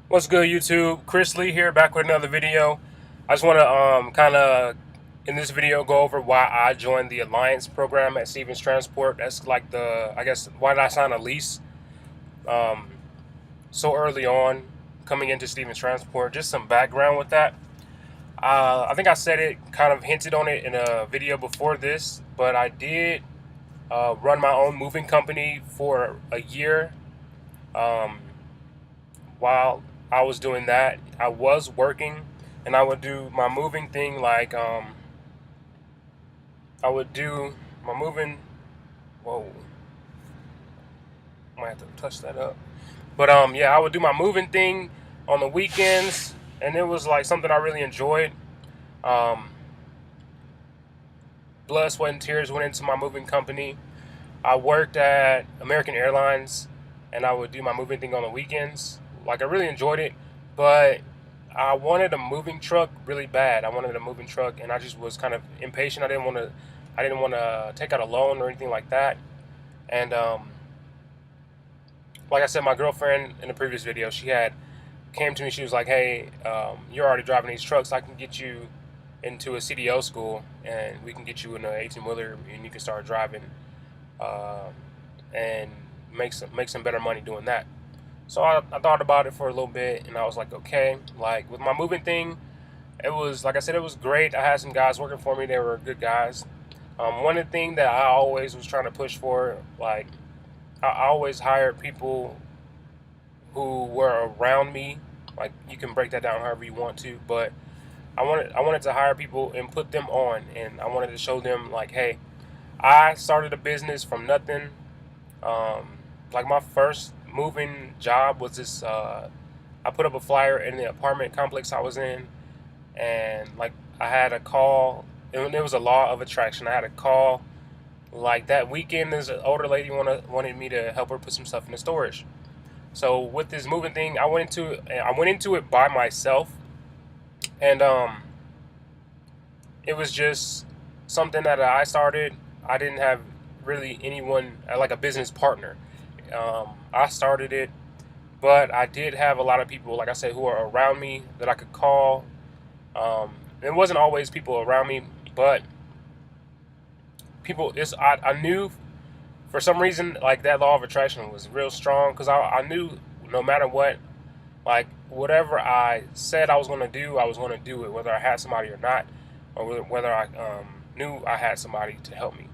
What's good, YouTube? Chris Lee here, back with another video. I just want to kind of in this video go over why I joined the Alliance program at Stevens Transport. That's like I guess, why did I sign a lease um, so early on coming into Stevens Transport? Just some background with that. I think I said it, kind of hinted on it in a video before this, but I did run my own moving company for a year. Um, while I was doing that, I was working, and I would do my moving thing like I would do my moving. Whoa, might have to touch that up. But yeah, I would do my moving thing on the weekends, and it was like something I really enjoyed. Um, Blood, sweat, and tears went into my moving company. I worked at American Airlines, and I would do my moving thing on the weekends. Like, I really enjoyed it, but I wanted a moving truck really bad. I wanted a moving truck, and I just was kind of impatient. I didn't want to take out a loan or anything like that. And like I said, my girlfriend in the previous video, she had came to me. She was like, "Hey, you're already driving these trucks. I can get you into a CDO school, and we can get you in an 18-wheeler, and you can start driving, uh, and make some better money doing that." So I thought about it for a little bit, and I was like, okay. Like, with my moving thing, it was, like I said, it was great. I had some guys working for me. They were good guys. One of the things that I always was trying to push for, like, I always hired people who were around me. Like, you can break that down however you want to, but I wanted to hire people and put them on, and I wanted to show them, like, hey, I started a business from nothing. Like, my first moving job was this. I put up a flyer in the apartment complex I was in, and like, I had a call. It was a law of attraction. I had a call like that weekend. This older lady wanted me to help her put some stuff in the storage. So with this moving thing, I went into it by myself, and it was just something that I started. I didn't have really anyone, like a business partner. I started it, but I did have a lot of people, like I said, who are around me that I could call. It wasn't always people around me, but people. I knew for some reason, like, that law of attraction was real strong, because I knew no matter what, like, whatever I said I was going to do, I was going to do it, whether I had somebody or not, or whether I knew I had somebody to help me.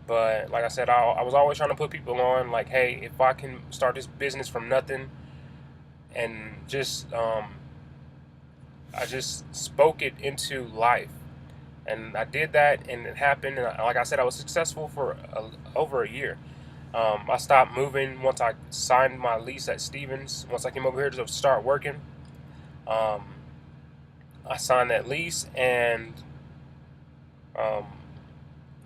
But like I said, I was always trying to put people on, like, hey, if I can start this business from nothing, and just I just spoke it into life, and I did that, and it happened. And like I said, I was successful for over a year. I stopped moving once I signed my lease at Stevens. Once I came over here to start working, um, I signed that lease, and um,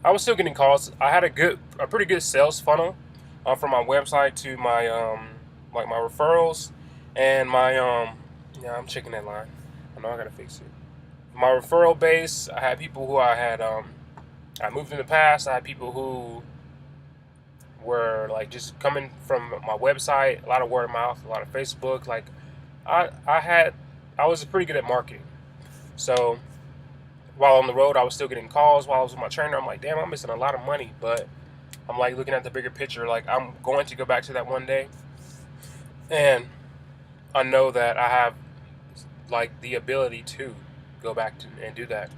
I was still getting calls. I had a pretty good sales funnel from my website to my like my referrals and my yeah, I'm checking that line. I know I gotta fix it. My referral base, I had people who I moved in the past. I had people who were like just coming from my website, a lot of word of mouth, a lot of Facebook. Like, I was pretty good at marketing. So while on the road, I was still getting calls. While I was with my trainer, I'm like, damn, I'm missing a lot of money. But I'm like looking at the bigger picture. Like, I'm going to go back to that one day, and I know that I have like the ability to go back to and do that.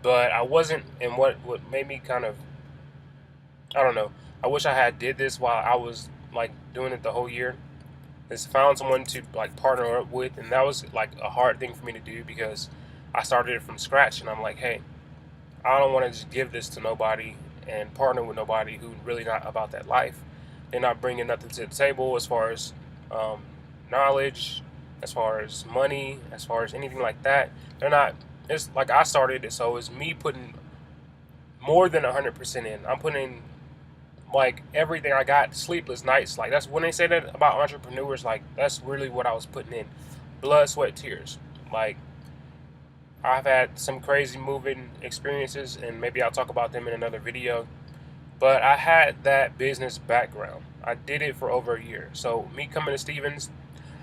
But I wasn't, and what made me kind of, I don't know. I wish I had did this while I was like doing it the whole year. Is found someone to like partner up with, and that was like a hard thing for me to do, because I started it from scratch, and I'm like, hey, I don't want to just give this to nobody and partner with nobody who really not about that life. They're not bringing nothing to the table as far as um, knowledge, as far as money, as far as anything like that. They're not. It's like I started it, so it's me putting more than 100% in. I'm putting like everything I got, sleepless nights. Like, that's when they say that about entrepreneurs. Like, that's really what I was putting in. blood, sweat, tears. Like, I've had some crazy moving experiences, and maybe I'll talk about them in another video. But I had that business background. I did it for over a year. So me coming to Stevens,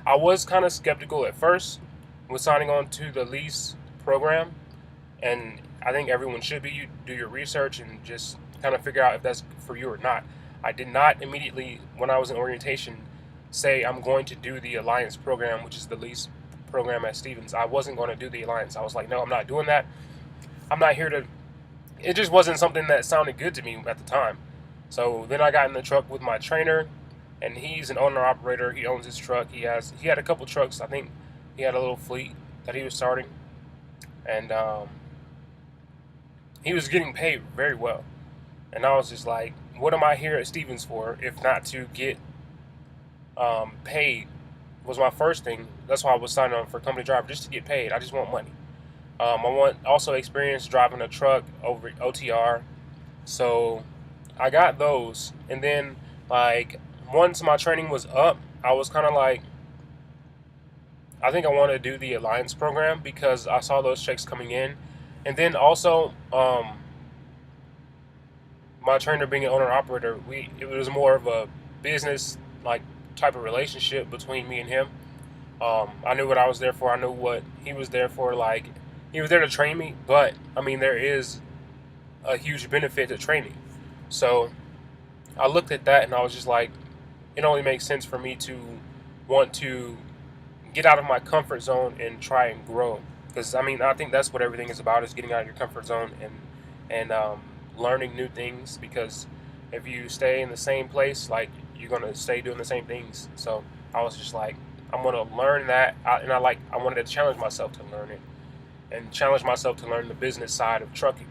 I was kind of skeptical at first with signing on to the lease program, and I think everyone should be. You do your research and just kind of figure out if that's for you or not. I did not immediately, when I was in orientation, say I'm going to do the Alliance program, which is the lease program at Stevens. I wasn't going to do the Alliance. I was like, no, I'm not doing that. I'm not here to. It just wasn't something that sounded good to me at the time. So then I got in the truck with my trainer, and he's an owner operator. He owns his truck. He had a couple trucks. I think he had a little fleet that he was starting, and he was getting paid very well. And I was just like, what am I here at Stevens for if not to get paid? Was my first thing. That's why I was signing on for company driver, just to get paid. I just want money. I want also experience driving a truck over OTR. So I got those. And then, like, once my training was up, I was kind of like, I think I want to do the Alliance program because I saw those checks coming in. And then also, my trainer being an owner operator, it was more of a business like type of relationship between me and him. I knew what I was there for. I knew what he was there for. Like, he was there to train me, but I mean, there is a huge benefit to training. So I looked at that and I was just like, it only makes sense for me to want to get out of my comfort zone and try and grow. Because I mean, I think that's what everything is about, is getting out of your comfort zone and learning new things. Because if you stay in the same place, like, you're gonna stay doing the same things. So I was just like, I'm gonna learn that, and I wanted to challenge myself to learn it, and challenge myself to learn the business side of trucking.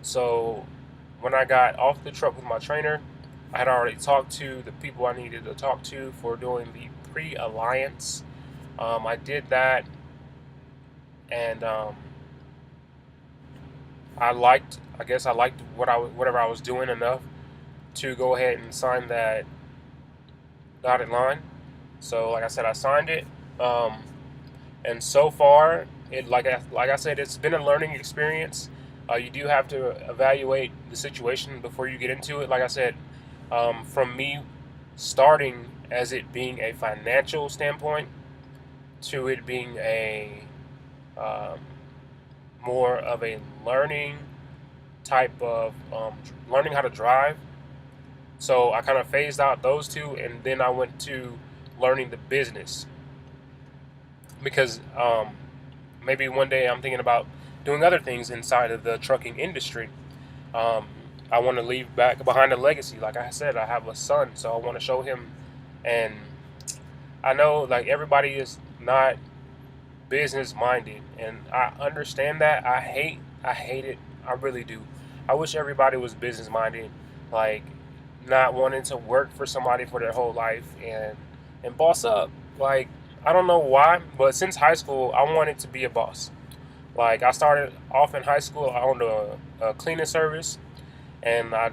So when I got off the truck with my trainer, I had already talked to the people I needed to talk to for doing the pre-alliance. I did that, and I guess I liked whatever I was doing enough to go ahead and sign that dotted line. So like I said, I signed it, and so far, like I said, it's been a learning experience. You do have to evaluate the situation before you get into it. Like I said, from me starting as it being a financial standpoint to it being a um, more of a learning type of learning how to drive. So I kind of phased out those two, and then I went to learning the business because maybe one day I'm thinking about doing other things inside of the trucking industry. Um, I want to leave back behind a legacy. Like I said, I have a son, so I want to show him. And I know, like, everybody is not business minded, and I understand that. I hate it. I really do. I wish everybody was business minded, like, not wanting to work for somebody for their whole life and boss up. Like, I don't know why, but since high school, I wanted to be a boss. Like, I started off in high school. I owned a cleaning service, and I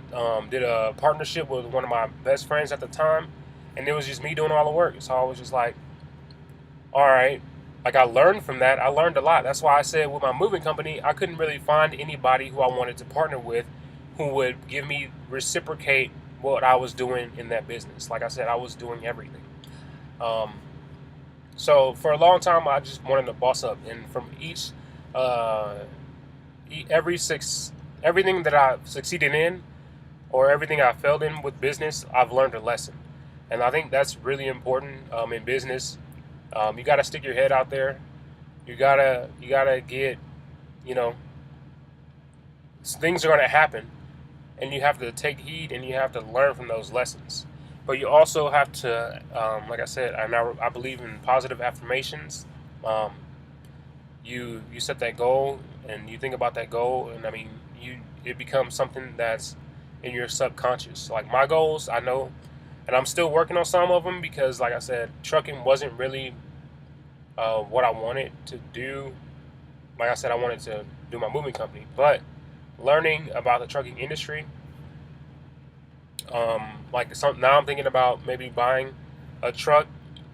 did a partnership with one of my best friends at the time, and it was just me doing all the work. So I was just like, all right. Like, I learned from that. I learned a lot. That's why I said with my moving company, I couldn't really find anybody who I wanted to partner with who would give me reciprocate what I was doing in that business. Like I said, I was doing everything. Um, so for a long time, I just wanted to boss up, and from each uh, everything that I've succeeded in or everything I failed in with business, I've learned a lesson, and I think that's really important in business. You got to stick your head out there. You gotta get, you know, things are gonna happen, and you have to take heed and you have to learn from those lessons. But you also have to, like I said, I believe in positive affirmations. Um, you set that goal and you think about that goal, and I mean, it becomes something that's in your subconscious. Like, my goals, I know, and I'm still working on some of them because, like I said, trucking wasn't really what I wanted to do. Like I said, I wanted to do my moving company, but learning about the trucking industry, now I'm thinking about maybe buying a truck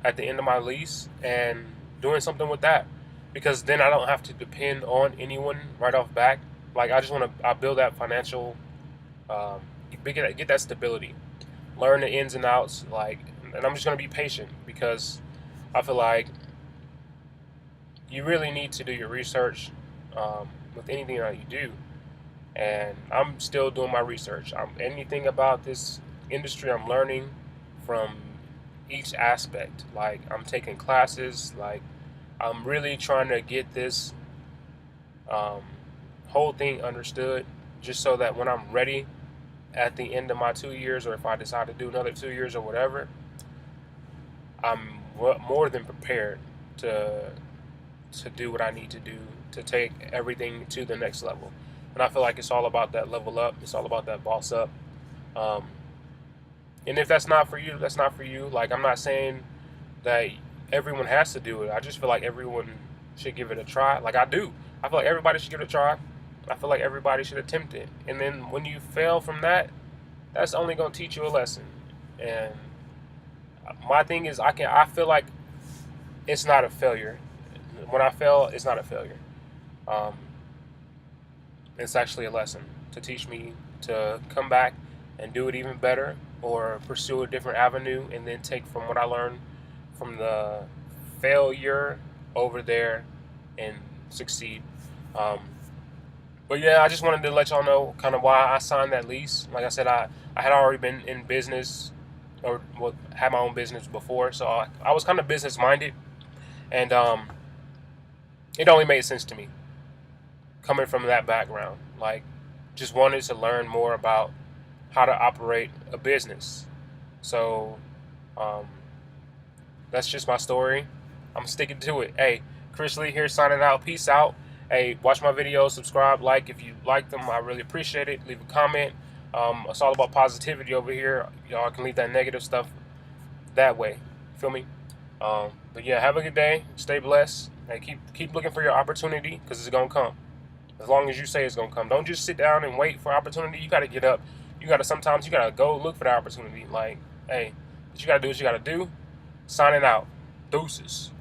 at the end of my lease and doing something with that, because then I don't have to depend on anyone right off back. Like I just want to I build that financial, um, get that stability, learn the ins and outs. Like, and I'm just gonna be patient because I feel like you really need to do your research with anything that you do. And I'm still doing my research. Anything about this industry, I'm learning from each aspect. Like I'm taking classes. Like I'm really trying to get this um, whole thing understood, just so that when I'm ready at the end of my 2 years, or if I decide to do another 2 years or whatever, I'm more than prepared to do what I need to do to take everything to the next level. And I feel like it's all about that level up. It's all about that boss up. Um, and if that's not for you, that's not for you. Like I'm not saying that everyone has to do it. I just feel like everyone should give it a try. Like I do. I feel like everybody should give it a try. I feel like everybody should attempt it. And then when you fail from that, that's only gonna teach you a lesson. And my thing is, I feel like it's not a failure. When I fail, it's not a failure. Um, it's actually a lesson to teach me to come back and do it even better, or pursue a different avenue, and then take from what I learned from the failure over there and succeed. Um, but yeah, I just wanted to let y'all know kind of why I signed that lease. Like I said, I had already been in business, or well, had my own business before, so I was kind of business minded, and it only made sense to me coming from that background. Like, just wanted to learn more about how to operate a business. So, um, that's just my story. I'm sticking to it. Hey, Chris Lee here, signing out. Peace out. Hey, watch my videos, subscribe, like if you like them. I really appreciate it. Leave a comment. It's all about positivity over here. Y'all can leave that negative stuff that way. Feel me? But yeah, have a good day. Stay blessed. And keep looking for your opportunity, because it's gonna come. As long as you say it's gonna come. Don't just sit down and wait for opportunity. You gotta get up. Sometimes you gotta go look for the opportunity. Like, hey, but you gotta do what you gotta do. Signing out. Deuces.